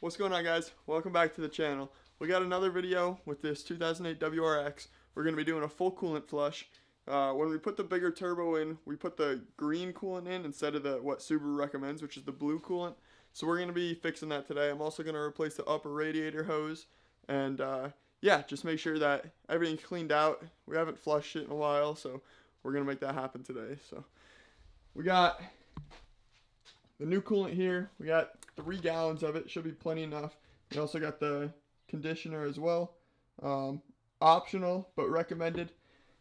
What's going on, guys? Welcome back to the channel. We got another video with this 2008 WRX. We're going to be doing a full coolant flush. When we put the bigger turbo in, we put the green coolant in instead of what Subaru recommends, which is the blue coolant. So we're going to be fixing that today. I'm also going to replace the upper radiator hose. And yeah, just make sure that everything's cleaned out. We haven't flushed it in a while, so we're going to make that happen today. So we got the new coolant here. We got 3 gallons of it. Should be plenty enough. We also got the conditioner as well. Optional, but recommended.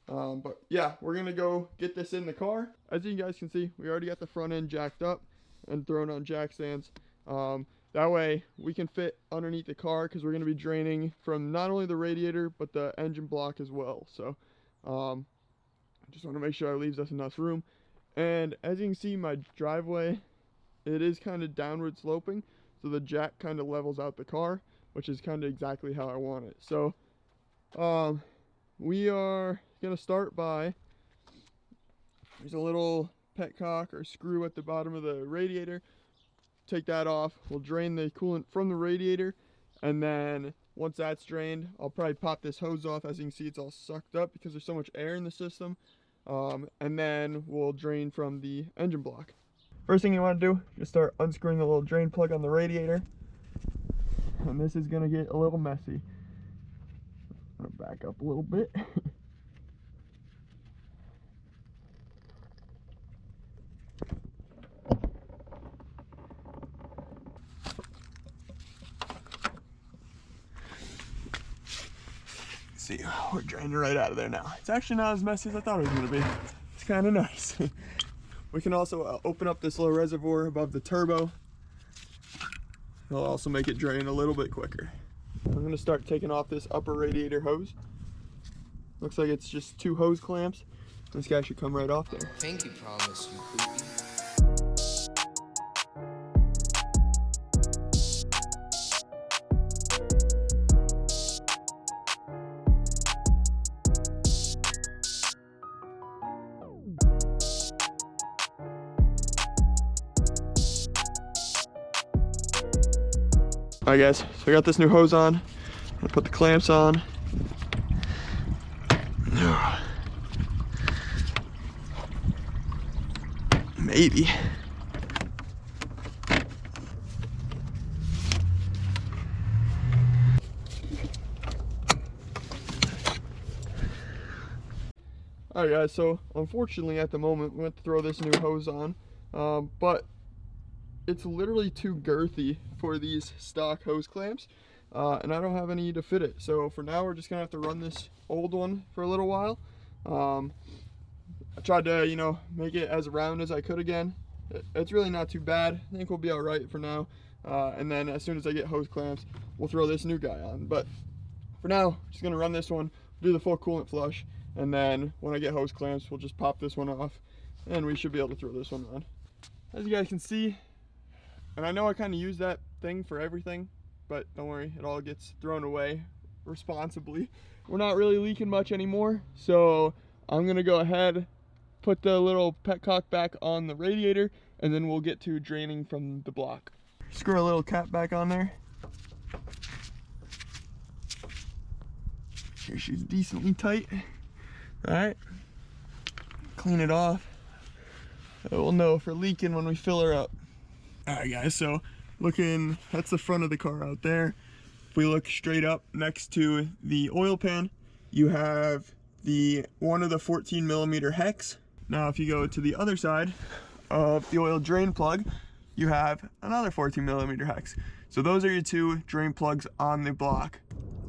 But yeah, we're going to go get this in the car. As you guys can see, we already got the front end jacked up and thrown on jack stands. That way we can fit underneath the car because we're going to be draining from not only the radiator, but the engine block as well. So I just want to make sure it leaves us enough room. And as you can see, my driveway, it is kind of downward sloping, so the jack kind of levels out the car, which is kind of exactly how I want it. So we are going to start by, there's a little petcock or screw at the bottom of the radiator. Take that off. We'll drain the coolant from the radiator, and then once that's drained, I'll probably pop this hose off. As you can see, it's all sucked up because there's so much air in the system. And then we'll drain from the engine block. First thing you want to do is start unscrewing the little drain plug on the radiator. And this is going to get a little messy. I'm going to back up a little bit. See, we're draining right out of there now. It's actually not as messy as I thought it was going to be. It's kind of nice. We can also open up this little reservoir above the turbo. It'll also make it drain a little bit quicker. I'm going to start taking off this upper radiator hose. Looks like it's just 2 hose clamps. This guy should come right off there. Pinky promise, you poopy. Alright guys, so I got this new hose on. I'm gonna put the clamps on. Maybe. Alright guys, so unfortunately at the moment we went to throw this new hose on, but it's literally too girthy for these stock hose clamps, and I don't have any to fit it. So for now we're just gonna have to run this old one for a little while. I tried to, you know, make it as round as I could again. It's really not too bad. I think we'll be all right for now. And then as soon as I get hose clamps, we'll throw this new guy on. But for now, just gonna run this one, do the full coolant flush, and then when I get hose clamps, we'll just pop this one off, and we should be able to throw this one on. As you guys can see, and I know I kind of use that thing for everything, but don't worry, it all gets thrown away responsibly. We're not really leaking much anymore, so I'm gonna go ahead, put the little petcock back on the radiator, and then we'll get to draining from the block. Screw a little cap back on there. Here, she's decently tight. All right, clean it off. We'll know if we're leaking when we fill her up. Alright guys, so that's the front of the car out there. If we look straight up next to the oil pan, you have one of the 14mm hex. Now if you go to the other side of the oil drain plug, you have another 14mm hex. So those are your 2 drain plugs on the block.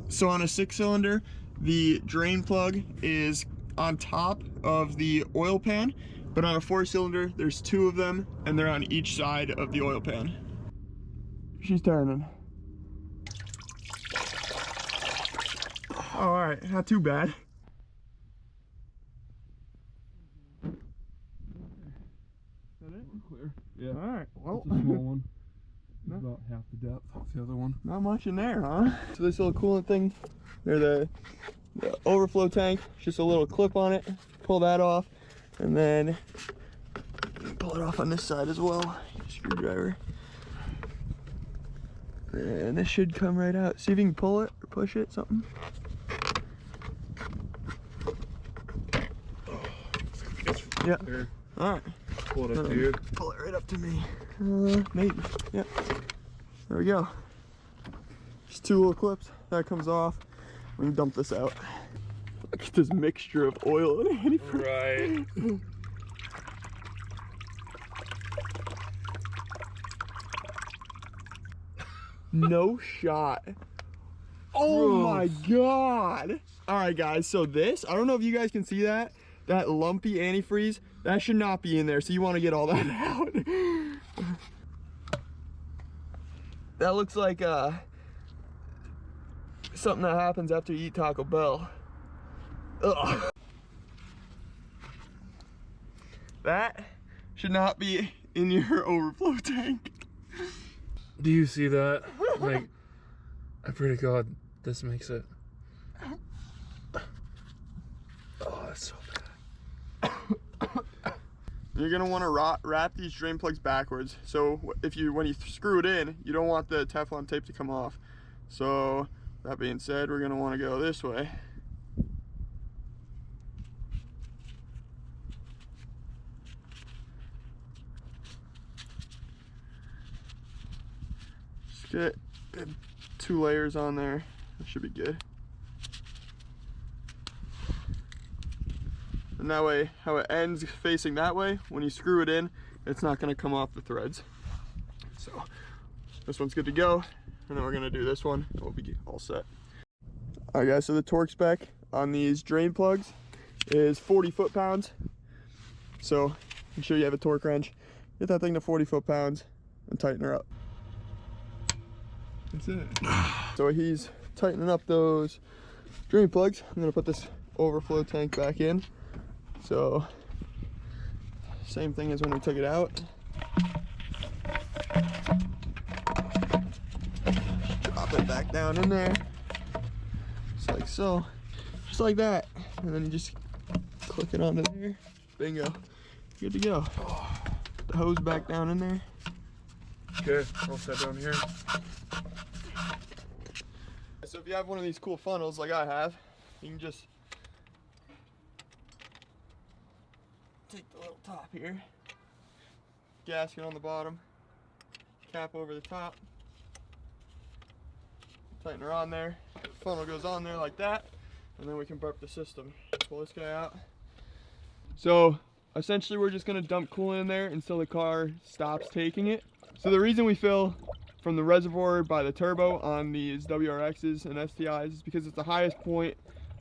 So on a 6-cylinder, the drain plug is on top of the oil pan. But on a 4-cylinder, there's 2 of them, and they're on each side of the oil pan. She's turning. Oh, all right, not too bad. Is that it? Clear. Yeah. All right, well. It's a small one. It's about half the depth of the other one. Not much in there, huh? So this little coolant thing, or the overflow tank, just a little clip on it. Pull that off. And then pull it off on this side as well. Screwdriver. And this should come right out. See if you can pull it or push it, something. Yeah. Here, Alright. pull it up to you. Pull it right up to me. Maybe. Yep. There we go. Just 2 little clips. That comes off. We can dump this out. Look at this mixture of oil and antifreeze. Right. No shot. Oh my god. Alright guys, so this, I don't know if you guys can see that. That lumpy antifreeze, that should not be in there, so you want to get all that out. That looks like something that happens after you eat Taco Bell. Ugh. That should not be in your overflow tank. Do you see that? Like, I pray to God this makes it. Oh, that's so bad. You're gonna want to wrap these drain plugs backwards. So when you screw it in, you don't want the Teflon tape to come off. So that being said, we're gonna want to go this way. Just get 2 layers on there. That should be good. And that way, how it ends facing that way, when you screw it in, it's not gonna come off the threads. So this one's good to go. And then we're gonna do this one, and we'll be all set. All right guys, so the torque spec on these drain plugs is 40 foot-pounds. So make sure you have a torque wrench. Get that thing to 40 foot-pounds and tighten her up. That's it. So he's tightening up those drain plugs. I'm gonna put this overflow tank back in. So same thing as when we took it out. Drop it back down in there, just like so, just like that, and then you just click it onto there. Bingo, good to go. The hose back down in there. Okay, I'll set down here. So if you have one of these cool funnels like I have, you can just take the little top here, gasket on the bottom, cap over the top, tighten her on there, funnel goes on there like that, and then we can burp the system. Pull this guy out. So essentially we're just gonna dump coolant in there until the car stops taking it. So the reason we fill from the reservoir by the turbo on these WRXs and STIs is because it's the highest point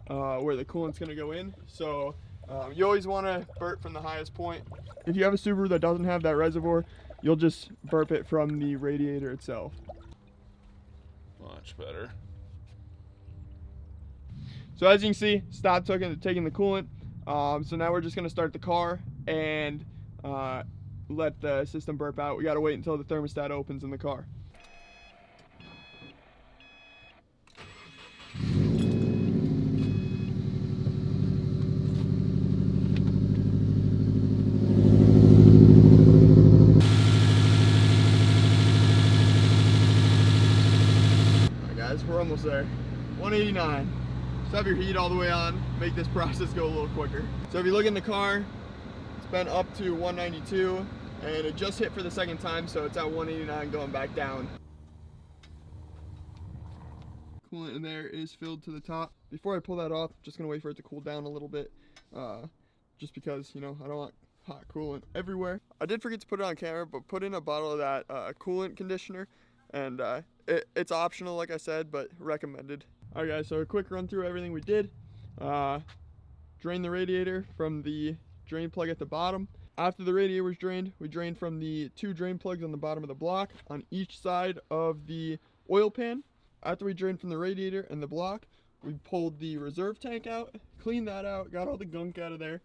where the coolant's gonna go in. So you always wanna burp from the highest point. If you have a Subaru that doesn't have that reservoir, you'll just burp it from the radiator itself. Much better. So as you can see, stopped taking the coolant. So now we're just gonna start the car and let the system burp out. We gotta wait until the thermostat opens in the car. Alright guys, we're almost there. 189. Just have your heat all the way on, make this process go a little quicker. So if you look in the car, it's been up to 192, and it just hit for the second time, so it's at 189 going back down. Coolant in there is filled to the top. Before I pull that off, just gonna wait for it to cool down a little bit, just because, you know, I don't want hot coolant everywhere. I did forget to put it on camera, but put in a bottle of that coolant conditioner, and it's optional, like I said, but recommended. All right guys, so a quick run through everything we did. Drain the radiator from the drain plug at the bottom. After the radiator was drained, we drained from the 2 drain plugs on the bottom of the block on each side of the oil pan. After we drained from the radiator and the block, we pulled the reserve tank out, cleaned that out, got all the gunk out of there,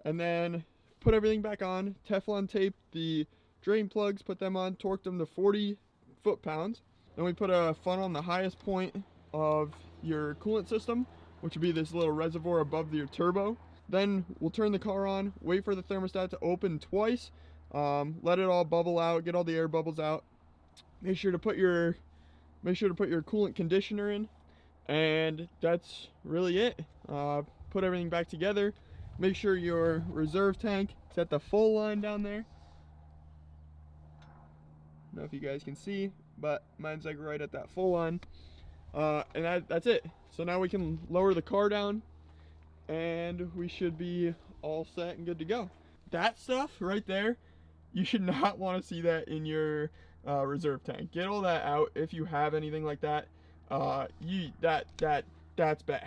and then put everything back on, Teflon taped the drain plugs, put them on, torqued them to 40 foot-pounds. Then we put a funnel on the highest point of your coolant system, which would be this little reservoir above your turbo. Then we'll turn the car on, wait for the thermostat to open twice, let it all bubble out, get all the air bubbles out. Make sure to put your make sure to put your coolant conditioner in, and that's really it. Put everything back together. Make sure your reserve tank is at the full line down there. I don't know if you guys can see, but mine's like right at that full line. And that's it. So now we can lower the car down, and we should be all set and good to go. That stuff right there, you should not want to see that in your reserve tank. Get all that out if you have anything like that. That's bad.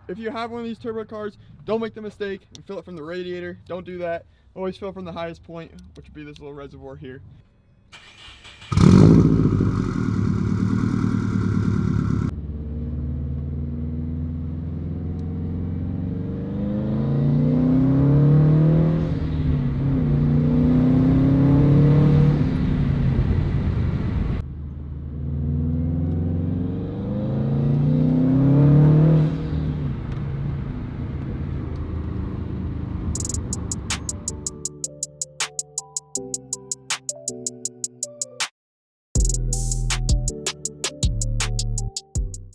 If you have one of these turbo cars, don't make the mistake and fill it from the radiator. Don't do that. Always fill from the highest point, which would be this little reservoir here.